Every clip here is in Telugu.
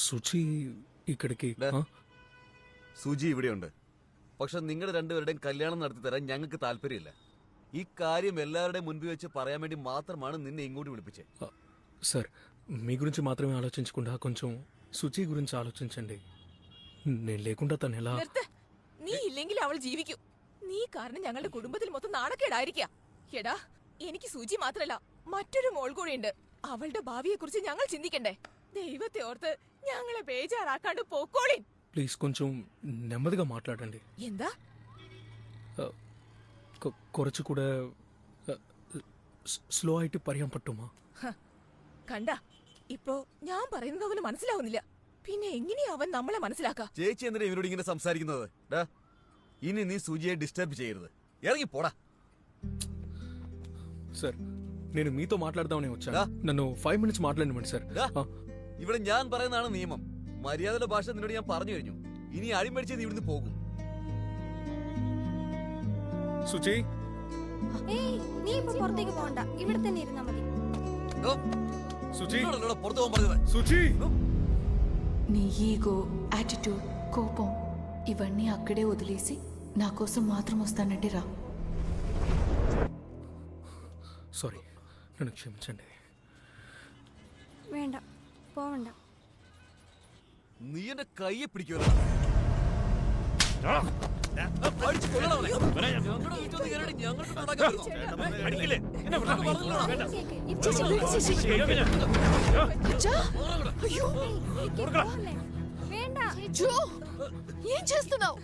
സുചി ഇക്കടക്ക് സുജി ഇവിടെയുണ്ട്. പക്ഷെ നിങ്ങളുടെ രണ്ടുപേരുടെയും കല്യാണം നടത്തി തരാൻ ഞങ്ങൾക്ക് താല്പര്യമില്ല. ഈ കാര്യം എല്ലാവരുടെയും മുൻപിൽ వెచ్చి പറയാൻ വേണ്ടി മാത്രമാണ് నిన్ను ఇంకోటి విడిపించే. సార్ మీ గురించి మాత్రమే ఆలోచించకుండా కొంచెం సుచి గురించి ఆలోచించండి. నేను లేకుండా తను ఎలా? നീ ഇല്ലെങ്കിൽ അവൾ ജീവിക്കും. നീ കാരണം ഞങ്ങളുടെ കുടുംബത്തിൽ മൊത്തം നാണക്കേടായിരിക്കാ. എടാ, എനിക്ക് സുജി മാത്രല്ല മറ്റൊരു മോൾ കൂടിയുണ്ട്. അവളുടെ ഭാവിയെ കുറിച്ച് ഞങ്ങൾ ചിന്തിക്കണ്ടേ? ദൈവത്തെ ഓർത്ത് ഞങ്ങളെ ബേജാറാക്കാണ്ട് പോക്കോളിൻ. ప్లీజ్ కొంచెం నెమ్మదిగా మాట్లాడండి. എന്താ? കുറച്ചുകൂടെ സ്ലോ ആയിട്ട് പറയാൻ പറ്റുമോ? കണ്ട, ഇപ്പോ ഞാൻ പറയുന്നത് അവന് മനസ്സിലാവുന്നില്ല. പിന്നെ എങ്ങനെയാ അവൻ നമ്മളെ മനസ്സിലാക്കാ? ചേച്ചി എന്തിനാ ഇവനോട് ഇങ്ങനെ സംസാരിക്കുന്നത്? ഇനി നീ സുജിയെ ഡിസ്റ്റർബ് ചെയ്യരുത്. ఇరగి పోడా. సార్ నేను మీతో మాట్లాడదామనే వచ్చాను. నన్ను 5 minutes మాట్లాడనివ్వండి సార్. ഇവിടെ ഞാൻ പറയുന്നതാണ് നിയമം. മര്യാദയുടെ ഭാഷ നിന്നോട് ഞാൻ പറഞ്ഞു കഴിഞ്ഞു. ഇനി അടിമടിച്ച് നീ ഇവിടുന്ന് പോകും. സുചി, നീ ഇപ്പൊ പുറത്തേക്ക് പോകണ്ട, ഇവിടെ തന്നെ ഇരുന്നാ മതി. സുചി, പുറത്തു പോകാൻ പറഞ്ഞത്. సుచి, నీ ఈగో, యాటిట్యూడ్, కోపం ఇవన్నీ అక్కడే వదిలేసి నా కోసం మాత్రం వస్తానంటే రా. సారీ, నన్ను క్షమించండి. വേണ്ട, പോവണ്ട. നീ എന്റെ കയ്യെ പിടിക്കുമല്ലോ. ఏం చేస్తున్నావు?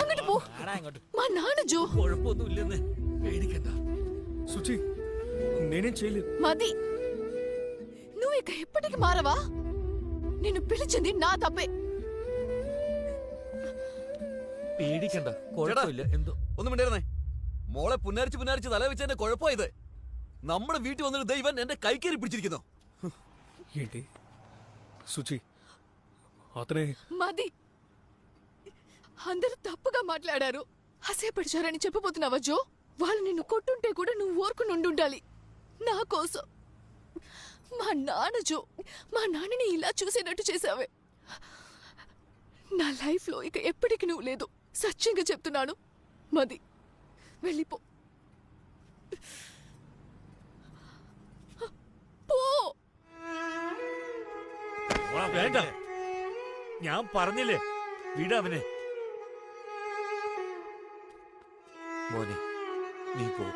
అంగటి పో. మా నాన్న జో. సుచి, నేనేం చేయలేదు. మది, నువ్వు ఇక ఎప్పటికి మారవా? నిన్ను పిలిచింది నా తప్పే. പേടിക്കണ്ട, കുഴപ്പമില്ല. എന്തോ ഒന്നും മിണ്ടായിരുന്നേ. മോളെ പുന്നാരിച്ച് തല വെച്ചതിന്റെ കുഴപ്പമാ ഇത്. നമ്മുടെ വീട്ടിൽ വന്നിട്ട് ദൈവൻ എന്റെ കൈക്കേറി പിടിച്ചിരിക്കുന്നു. ఏంటి సుచి, అతనే? మది, అందరూ తప్పుగా మాట్లాడారు, అసేపడిచారని చెప్పబోతున్నావా జో? వాళ్ళు నిన్ను కొట్టుంటే కూడా నువ్వు ఊరుకుని ఉండుండాలి నా కోసం. మా నాన్న జో, మా నాన్నని ఇలా చూసేటట్టు చేసావే. నా లైఫ్లో ఇక ఎప్పటికి నువ్వు లేదు. సత్యంగా చెప్తున్నాను. మది, వెళ్ళిపో. പോ. വേണ്ട, ഞാൻ പറഞ്ഞില്ലേ, വിടവനെ. മോനെ, നീ പോ.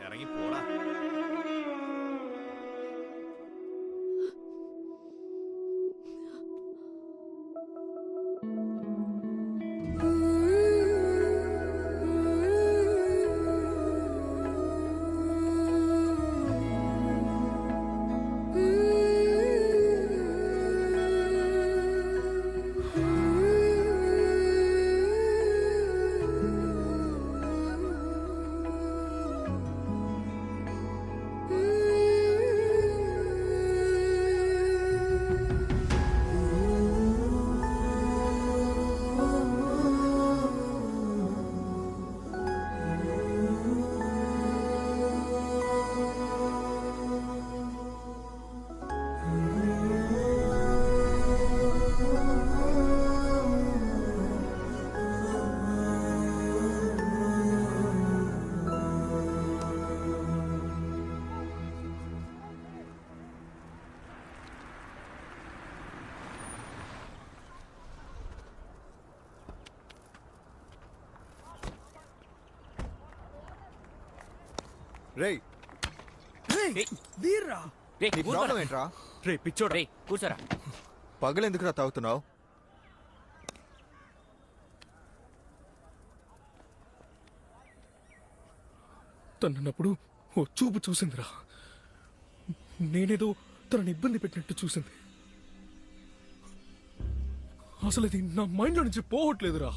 ഇറങ്ങി പോടാ. రేయ్ వీర్రా, నీ ప్రాబ్లం ఏంట్రా? రే పిచ్చోడా, కూర్చోరా. పగలెందుకురా తాగుతున్నావు? తన్నప్పుడు ఓ చూపు చూసిందిరా. నేనేదో తనని ఇబ్బంది పెట్టినట్టు చూసింది. అసలు అది నా మైండ్లో నుంచి పోవట్లేదురా.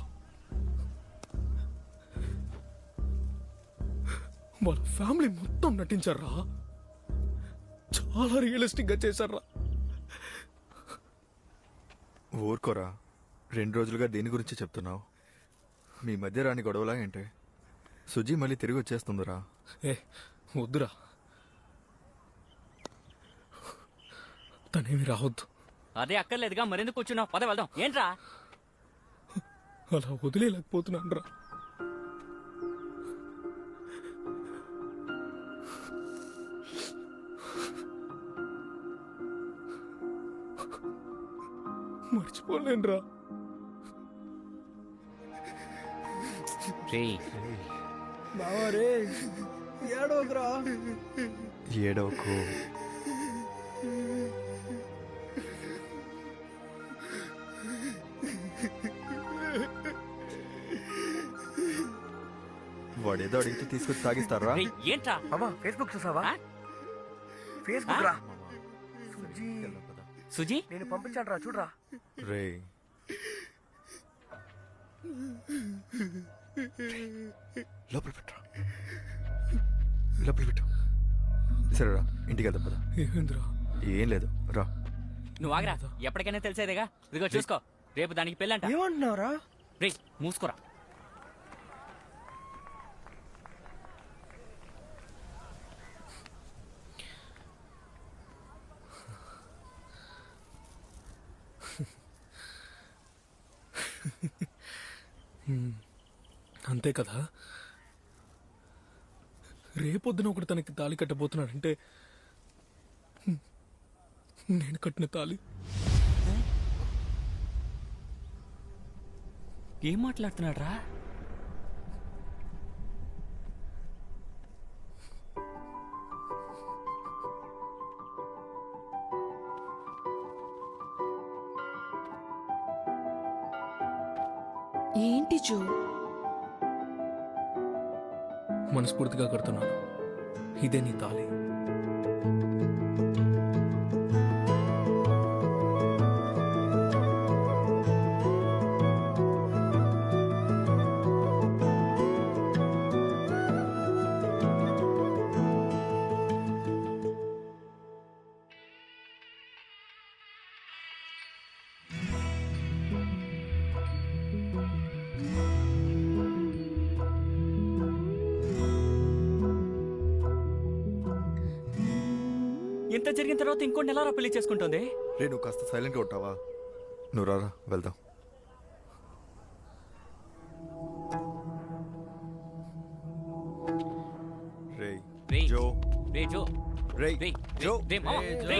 వాళ్ళ ఫ్యామిలీ మొత్తం నటించారా, చాలా రియలిస్టిక్ గా చేశారా. ఊరుకోరా 2 రోజులుగా దేని గురించి చెప్తున్నావు? మీ మధ్య రాని గొడవలా ఏంటి? సుజీ మళ్ళీ తిరిగి వచ్చేస్తుందిరా. ఏ వద్దురా, తనేమి రావద్దు. అదే అక్కర్లేదుగా, మరెందుకు కూర్చున్నావు? పద వెళ్దాం. ఏంట్రా? అలా వదిలేయలేకపోతున్నాను రా. మర్చిపోలేనురా. ఏడవకు. వాడేదో అడిగితే తీసుకొచ్చి తాగిస్తారా? రేయ్, ఏంట్రా? అమ్మా ఫేస్బుక్ చూసావా? ఆ? ఫేస్బుక్ రా. సుజీ నేను పంపించాను రా, చూడరా. రే లోపల పెట్టరా, లోపల పెట్టు. సరేరా, ఇంటికి వెళ్దాం పద. ఏమైందిరా? ఏం లేదు రా. నువ్వు ఆగరా, ఎప్పటికైనా తెలిసేదేగా. ఇదిగో చూసుకో, రేపు దానికి పెళ్ళంట. ఏమంటున్నావురా? రే మూసుకోరా. అంతే కదా. రేపొద్దున ఒకటి తనకి తాళి కట్టబోతున్నాడంటే నేను కట్టిన తాళి. ఏం మాట్లాడుతున్నాడు రా? ఏంటి జో? మనస్ఫూర్తిగా కడుతున్నాను. ఇదే నీ తాళి. ఇంత జరిగిన తర్వాత ఇంకోటి ఎలా పెళ్లి చేసుకుంటుంది? రే నువ్వు కాస్త సైలెంట్గా ఉంటావా? నువ్వు రారా వెళ్దాం. రే రే జో, రే జో, రే రే జో, రే మామ, రే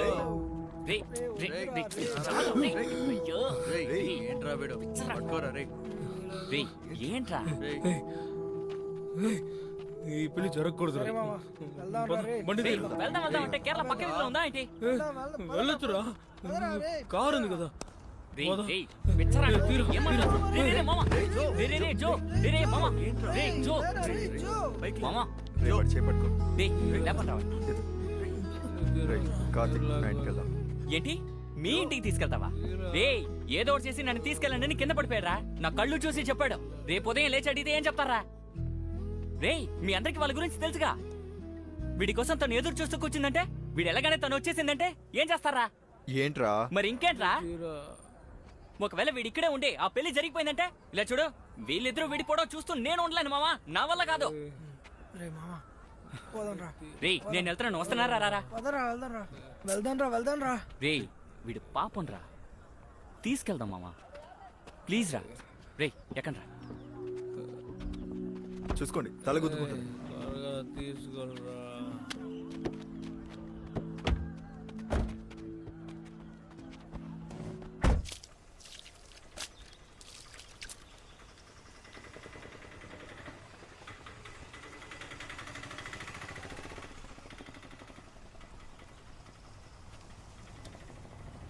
రే రే రే చాలు, రే. అయ్యో, రే రే ఏంట్రా? ఏయ్, ఏయ్, ఈ పెళ్లి జరగకూడదు. బండి తీరు. వెళ్దాం వెళ్దాం అంటే కేరళ పక్క వీధిలో ఉందా ఏంటి? వెళ్ళొచ్చురా, కారు ఉంది కదా. రే రే పిచ్చరా, ఏమన్నా? రే రే మామ, రే రే రే జో, రే రే మామ, రే జో మామ, రే వాడు చేపట్టుకో. రే లేపండి రావాలి. రే కార్తిక్ నా ఇంటికి వెళ్దాం. ఏంటి మీ ఇంటికి తీసుకెళ్తావా? రే ఏదో ఒకటి చేసి నన్ను తీసుకెళ్ళండి అని కింద పడిపోయారా? నా కళ్ళు చూసి చెప్పాడు. రేపు ఉదయం లేచి అడిగితే ఏం చెప్తారా? రే మీ అందరికి వాళ్ళ గురించి తెలుసుగా. వీడి కోసం తను ఎదురు చూస్తూ కూర్చుందంటే, వీడు ఎలాగానే తను వచ్చేసిందంటే ఏం చేస్తారా? ఏంట్రా? మరి ఇంకేంట్రా? ఒకవేళ వీడి ఇక్కడే ఉండే ఆ పెళ్లి జరిగిపోయిందంటే, ఇలా చూడు వీళ్ళిద్దరూ విడిపోవడం చూస్తూ నేను ఉండలేను మామా, నా వల్ల కాదు. రే నేను వెళ్తున్నాను, వస్తున్నారా రారా? వెళ్దాం రా. రే వీడు పాపం రా, తీసుకెళ్దాం మామా ప్లీజ్ రా. రే ఎక్కండి రా. చూసుకోండి తల గుద్దుకుంటుంది.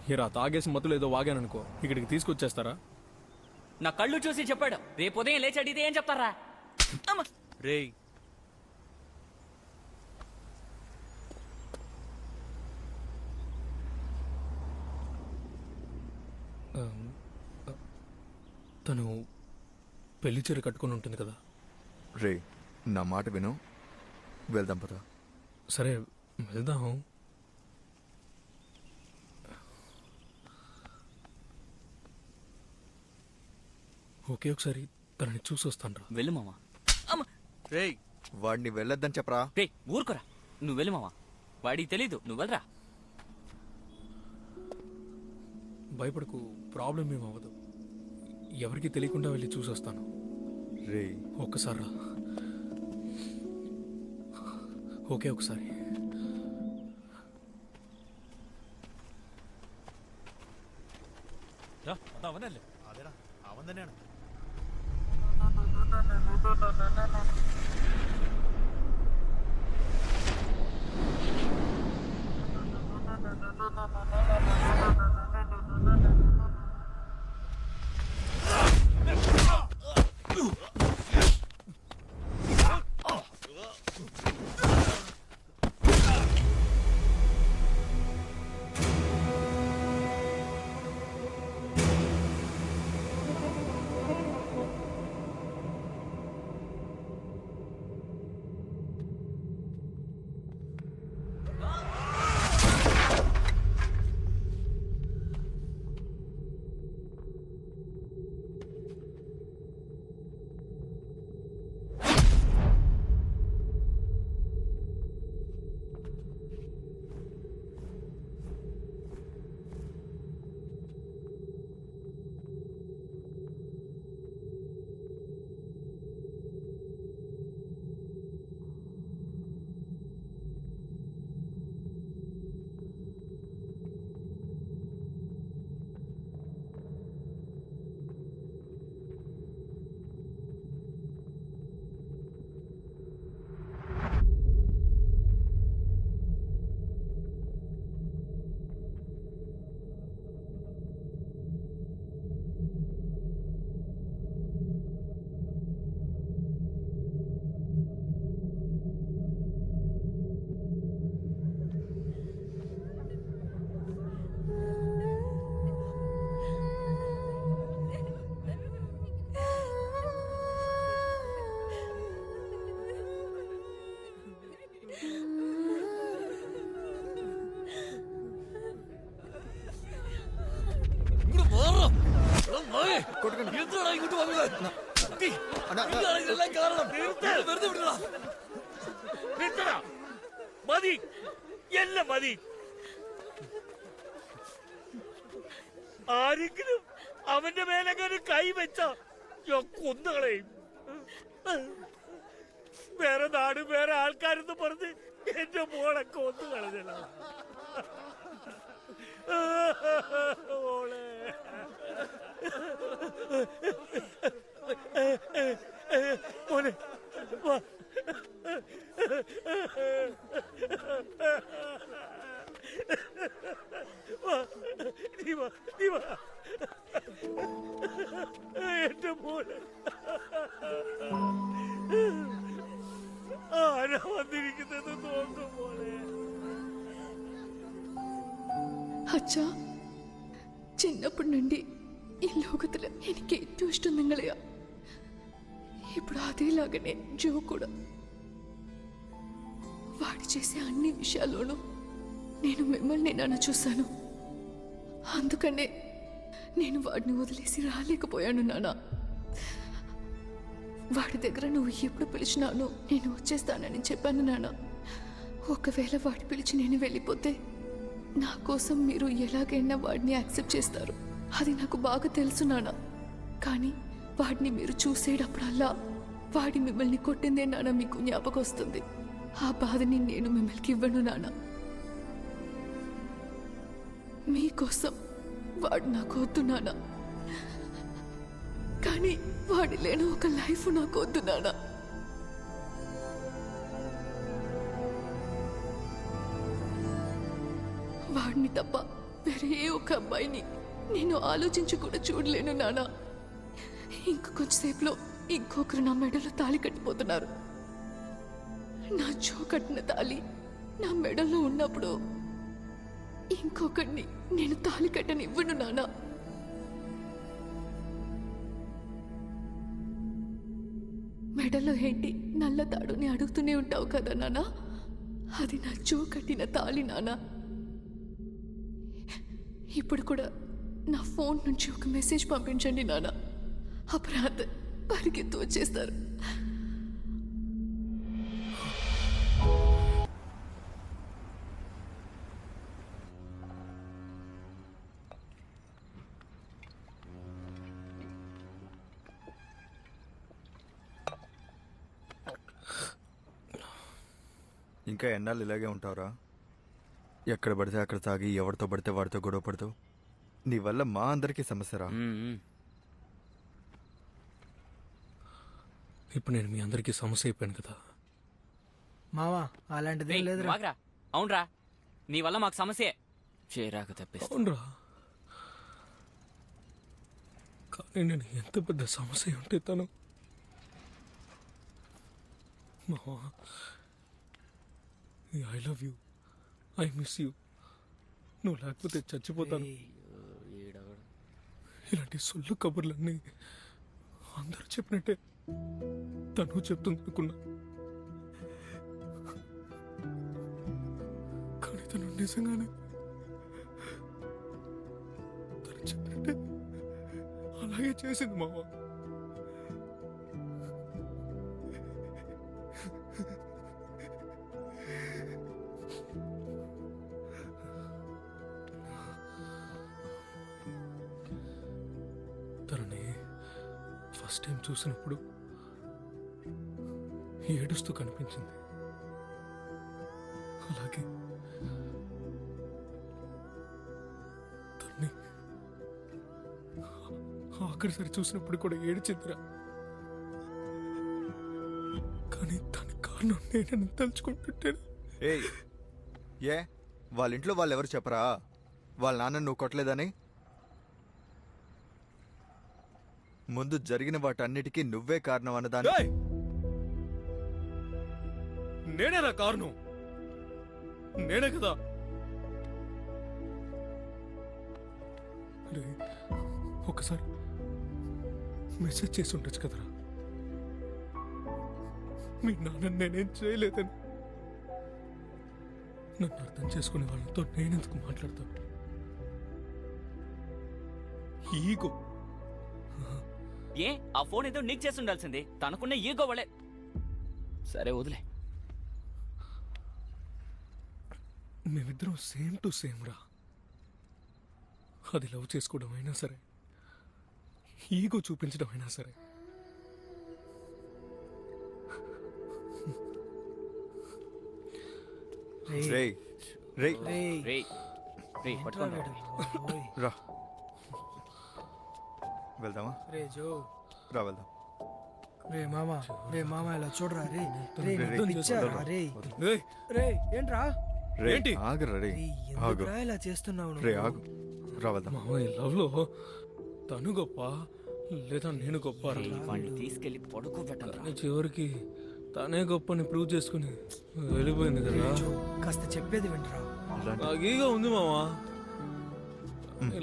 హీరా తాగేసి మత్తులు ఏదో వాగాననుకో, ఇక్కడికి తీసుకొచ్చేస్తారా? నా కళ్ళు చూసి చెప్పాడు. రేపు ఉదయం లేచి అడిగితే ఏం చెప్తారా? అమ్మ. రేయ్ తను పెళ్లి చీర కట్టుకొని ఉంటుంది కదా. రే నా మాట విను, వెళ్దాం పద. సరే వెళ్దాం. ఒకే ఒకసారి తనని చూసి వస్తాను రా. వెళ్ళు మావా. రేయ్ వాడిని వెళ్ళొద్దని చెప్పరా. రే ఊరుకోరా, నువ్వు వెళ్ళు మావా. వాడికి తెలీదు, నువ్వు వెళ్ళరా. భయపడకు, ప్రాబ్లం ఏం అవ్వదు. ఎవరికి తెలియకుండా వెళ్ళి చూసి వస్తాను. రేయ్ ఒక్కసారి రా. ఓకే ఒకసారి. അവനല്ലേ അതെടാ അവൻ തന്നെയാണ്. മതി, എല്ലാം മതി. ആരെങ്കിലും അവന്റെ മേലെങ്ങനെ കൈവച്ച കൊന്നുകളയും. വേറെ നാട് വേറെ ആൾക്കാരെന്ന് പറഞ്ഞ് എന്റെ മോളെ കൊന്നുകളഞ്ഞ മോളെ. മോനെ വാ. നീ വാ, നീ വാ. എന്റെ മോനെ ആരാ വന്നിരിക്കുന്നത് നോക്കും മോളെ. അച്ഛാ, చిన్నప్పటి నుండి ఈ లోకத்துல എനിക്ക് ഏറ്റവും ఇష్టం నిങ്ങളെയാ. ఇప్పుడు అదేలాగానే జో కూడా. వాడు చేసే అన్ని విషయాల్లోనూ నేను మిమ్మల్ని నాన్న చూశాను. అందుకనే నేను వాడిని వదిలేసి రాలేకపోయాను నాన్న. వాడి దగ్గర నువ్వు ఎప్పుడు పిలిచినాను నేను వచ్చేస్తానని చెప్పాను నాన్న. ఒకవేళ వాడి పిలిచి నేను వెళ్ళిపోతే నా కోసం మీరు ఎలాగైనా వాడిని యాక్సెప్ట్ చేస్తారు, అది నాకు బాగా తెలుసు నాన్న. కానీ వాడిని మీరు చూసేటప్పుడల్లా వాడి మిమ్మల్ని కొట్టిందే నాన్న మీకు జ్ఞాపకం వస్తుంది. ఆ బాధని నేను మిమ్మల్ని ఇవ్వను నాన్న. మీకోసం వాడు నాకు వద్దు నాన్న, కానీ వాడి లేని ఒక లైఫ్ నాకు వద్దు నాన్న. వాడిని తప్ప వేరే ఏ ఒక అబ్బాయిని నేను ఆలోచించి కూడా చూడలేను నాన్న. ఇంక కొంచెంసేపులో ఇంకొకరు నా మెడలో తాళి కట్టిపోతున్నారు. నా జో కట్టిన తాళి నా మెడలో ఉన్నప్పుడు ఇంకొకరిని నేను తాళి కట్టనివ్వను నాన్న. మెడలో ఏంటి నల్ల తాడుని అడుగుతూనే ఉంటావు కదా నాన్న, అది నా జో కట్టిన తాళి నాన్న. ఇప్పుడు కూడా నా ఫోన్ నుంచి ఒక మెసేజ్ పంపించండి నాన్న. అపరాధ పరిగెత్తు వచ్చేస్తారు. ఇంకా ఎన్నాళ్ళు ఇలాగే ఉంటావురా? ఎక్కడ పడితే అక్కడ తాగి ఎవరితో పడితే వాడితో గొడవ పడతావు. నీ వల్ల మా అందరికీ సమస్యరా. ఇప్పుడు నేను మీ అందరికీ సమస్య అయిపోయాను కదా. మావా అలాంటిది రేయ్, లేదురా. నువ్వు ఆగురా. అవునరా, నీ వల్ల మాకు సమస్యే. చేరాక తప్పిస్తా. అవునరా, కానీ నేను ఎంత పెద్ద సమస్య ఉంటే తను మావా, I love you, I miss you, నువ్వు లేకపోతే చచ్చిపోతాను. ఇలాంటి సొల్లు కబుర్లన్నీ అందరూ చెప్పినట్టే తను చెప్తుంది అనుకున్నా. కానీ తను నిజంగానే తను చెప్పినట్టే అలాగే చేసింది మావా. తనని ఫస్ట్ టైం చూసినప్పుడు ఏడుస్తూ కనిపించింది. అలాగే తన్ని ఆఖరిసారి చూసినప్పుడు కూడా ఏడ్చిందిరా. కానీ దానికి కారణం నేనని తలుచుకుంటుంటే ఏయ్, ఏ వాళ్ళ ఇంట్లో వాళ్ళు ఎవరు చెప్పరా వాళ్ళ నాన్న నువ్వు కొట్టలేదని? ముందు జరిగిన వాటన్నిటికీ నువ్వే కారణం అన్నదాన్ని. నేనేనా కారణం? నేనే కదా. అరే, ఒకసారి మెసేజ్ చేసి ఉండొచ్చు కదరా, మీ నాన్న నేనేం చేయలేదని. నన్ను అర్థం చేసుకునే వాళ్ళతో నేనెందుకు మాట్లాడతాను? ఈగో. ఏ ఆ ఫోన్ ఏదో నీకు చేసి ఉండాల్సింది. తనకున్న ఈగో వలే. సరే వదిలే. మేమిద్దరం సేమ్ టు సేమ్ రా. అది లవ్ చేసుకోవడం అయినా సరే, ఈగో చూపించడం అయినా సరే. రేయ్ రేయ్ రేయ్ రేయ్ పట్టుకోండి. రా వెళ్దామా? రే జో, రా వెళ్దాం. రే మామా ఇలా చూడరా. రే రే రే, నీకు రే, పిచ్చారా? రే. రే ఏయ్, రే ఏంట్రా? రే ఏంటి? ఆగురా రే. రే, ఆగు ఎందుకురా ఇలా చేస్తున్నావు రే నువ్వు? ఆగు. రా వెళ్దాం. మావయ్య లవ్ లో తను గొప్ప లేదా నేను గొప్ప రా? వాడిని తీసుకెళ్లి పడుకోబెట్టండి. కానీ చివరికి తనే గొప్పని ప్రూవ్ చేసుకుని వెళ్ళిపోయింది కదా. జో, కాస్త చెప్పేది వింటరా. ఇలాంటి- నాకు ఈగో ఉంది మావా,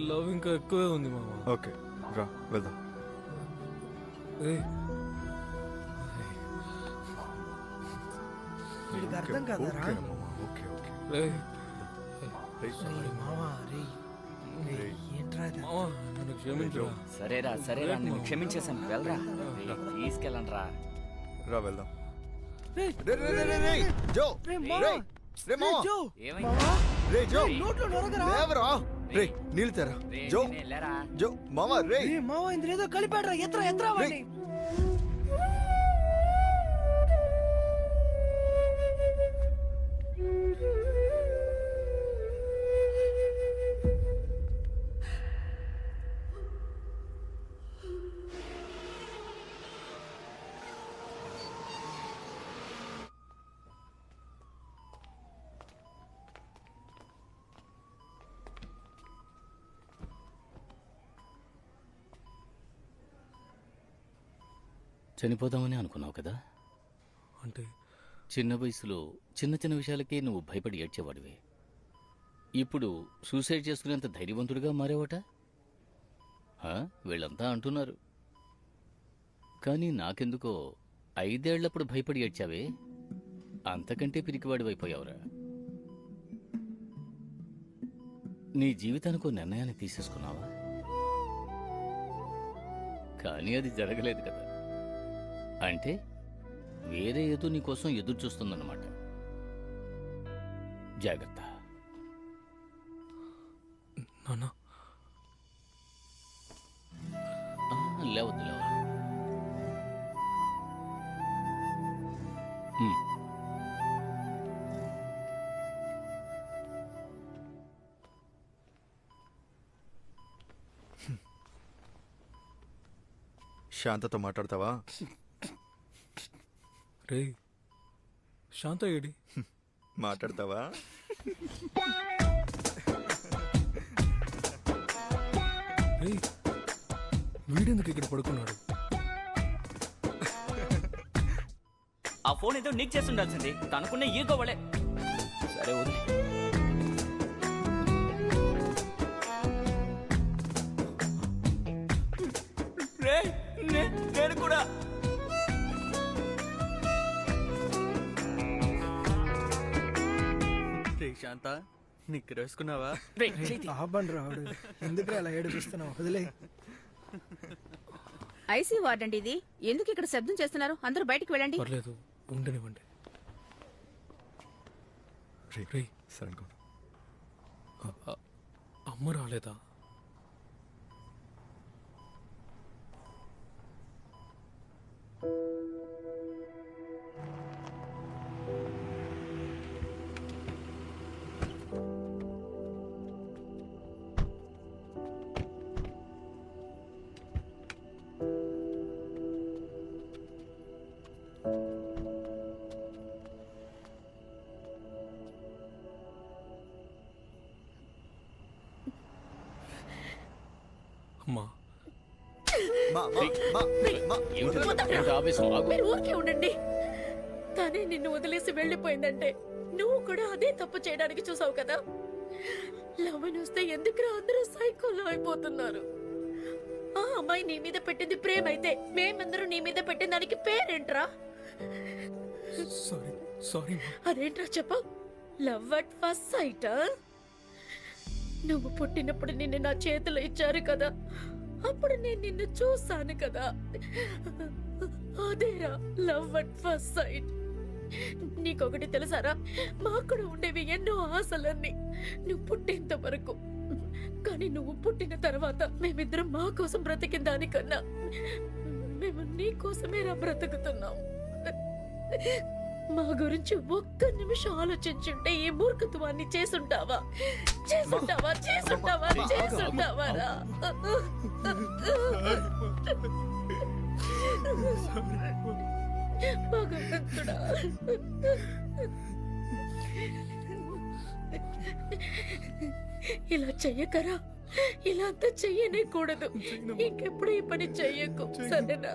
లవ్ ఇంకా ఎక్కువే ఉంది మావా. ఓకే రా వెళ్దాం. ఏయ్, వీడికి అర్థం కాదరా. ఓకే మామ, ఓకే ఓకే. రేయ్, రేయ్, రే మామా రే రే ఏంట్రా ఇది? మావా నన్ను క్షమించరా. సరేరా సరేరా, నేను క్షమించేశాను. వెళ్ళరా. రేయ్, తీసుకెళ్ళండి రా. రా వెళ్దాం. రే రే రే రే రే రే జో రే రే మామా, రే మామ జో ఏమైంది? మామా, రే జో నోట్లో నొరగరా. లేవరా. రే నీళ్ళు తెరా. రేయ్, జో నేను లేరా. జో మామ రే. రే మామా ఇందులో ఏదో కలిపాడరా. ఎత్రా వాడిని. చనిపోదామని అనుకున్నావు కదా. అంటే చిన్న వయసులో చిన్న చిన్న విషయాలకే నువ్వు భయపడి ఏడ్చేవాడివే. ఇప్పుడు సూసైడ్ చేసుకునేంత ధైర్యవంతుడిగా మారేవట. వీళ్ళంతా అంటున్నారు. కానీ నాకెందుకో 5 ఏళ్లప్పుడు భయపడి ఏడ్చావే, అంతకంటే పిరికివాడివైపోయావురా. నీ జీవితానికి నిర్ణయాన్ని తీసేసుకున్నావా? కానీ అది జరగలేదు కదా. అంటే వేరే ఏదో నీకోసం ఎదురు చూస్తుందన్నమాట. జాగ్రత్త. నాన్న లేవద్దు లేవ. శాంతతో మాట్లాడతావా? రే శాంత ఏడి? మాట్లాడతావా? రే వీడెందుకు ఇక్కడ పడుకున్నాడు? ఆ ఫోన్ ఏదో నీకు చేసి ఉండాల్సింది. తనకున్న ఈగో వలే. సరే వదిలే. నేను కూడా శాంత నిక్కర వేసుకున్నావా? ఆపండి రావుడు, ఎందుకు అలా ఏడిపిస్తున్నావు? వదిలే. ఐసీ వార్డ్ అండి ఇది. ఎందుకు ఇక్కడ శబ్దం చేస్తున్నారు? అందరూ బయటికి వెళ్ళండి. పర్లేదు ఉండనివ్వండి. రే సరే అమ్మ రాలేదా? అమ్మా మీరు ఊరికే ఉండండి. తనే నిన్ను వదిలేసి వెళ్ళిపోయిందంటే నువ్వు కూడా అదే తప్పు చేయడానికి చూసావు కదా. లవ్ వస్తే ఎందుకురా అందరూ సైకోలో అయిపోతున్నారు? ఆ అమ్మాయి నీ మీద పెట్టింది ప్రేమ అయితే మేమందరూ నీ మీద పెట్టిన దానికి పేరేంట్రా? సారీ. అదేంట్రా చెప్పు. Love at first sight. నువ్వు పుట్టినప్పుడు నిన్ను నా చేతిలో ఇచ్చారు కదా, అప్పుడు నేను నిన్ను చూసాను కదా. అదేరా లవ్ అట్ ఫస్ట్ సైట్. నీకొకటి తెలుసారా, మాకు కూడా ఉండేవి ఎన్నో ఆశలన్నీ నువ్వు పుట్టేంత వరకు. కానీ నువ్వు పుట్టిన తర్వాత మేమిద్దరం మా కోసం బ్రతికిన దానికన్నా మేము నీ కోసమేరా బ్రతుకుతున్నాం. మా గురించి ఒక్క నిమిషం ఆలోచించుంటే ఈ మూర్ఖత్వాన్ని చేసుంటావా? చేసుంటావారా? భగవంతుడా, ఇలా చెయ్యకరా. ఇలా అంతా చెయ్యనే కూడదు. ఇంకెప్పుడు ఈ పని చెయ్యకు, సరేనా?